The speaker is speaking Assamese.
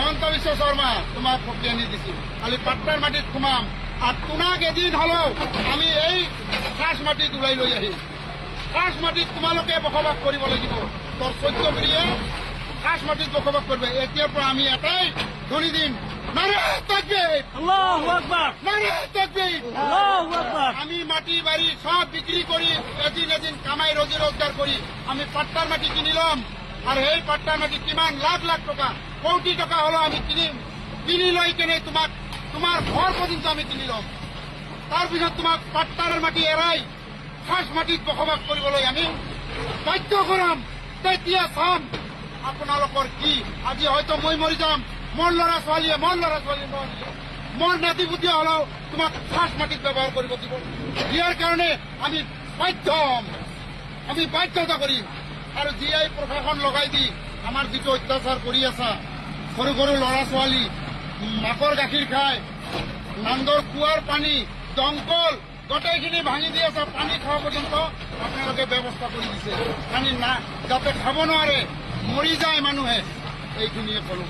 হিমন্ত বিশ্ব শৰ্মা তোমাক পঠিয়ানি দিছিল খালি পাট্টাৰ মাটিত সোমাম আর তোমাক এদিন হলেও আমি এই খাস মাটিত ওলাই লৈ আহিম। খাস মাটিত তোমালোকে বসবাস কৰিব লাগিব। তোৰ 14 পিঢ়িয়ে খাস মাটিত বসবাস কৰবে। এতিয়াৰ পৰা আমি এটাই ধ্বনি দিম, নারে তাকবীর, আল্লাহু আকবার, নারে তাকবীর। আল্লাহু আকবার। আমি মাটি বাড়ি সব বিক্রি করি এদিন কামাই রোজি রোজগার করি আমি পাট্টার মাটি কিনিলাম। আর এই পাট্টার মাটি কিমান লাখ লাখ টাকা কোটি টাকা হলো আমি কিনি লই কেনে তোমার ঘর পর্যন্ত আমি কিনিলাম। তাৰপিছত তোমাক পাট্টাৰ মাটি এৰাই খাস মাটিত বসবাস কৰিবলৈ আমি বাধ্য কৰাম। তেতিয়া চাম আপোনালোকৰ কি। আজি হয়তো মই মৰি যাম, মোৰ ল'ৰা ছোৱালীয়ে মোৰ নাতিপুতি হলেও তোমাক খাস মাটিত ব্যবহাৰ কৰিব দিব। ইয়াৰ কাৰণে আমি বাধ্য হম, আমি বাধ্যতা কৰিম। আৰু জিআই প্ৰশাসন লগাই দি আমাৰ যিটো অত্যাচাৰ কৰি আছা, সৰু সৰু ল'ৰা ছোৱালী মাকৰ গাখীৰ খায়, নান্দৰ কুৱাৰ পানী দমকল গোটেইখিনি ভাঙি দি আছে, পানী খাওয়া পৰ্যন্ত আপনাদেৰকে ব্যবস্থা কৰে দিছে। পানি না যাতে খাব নোৱাৰে, মৰি যায় মানুহে, এইখিনিয়ে কলো।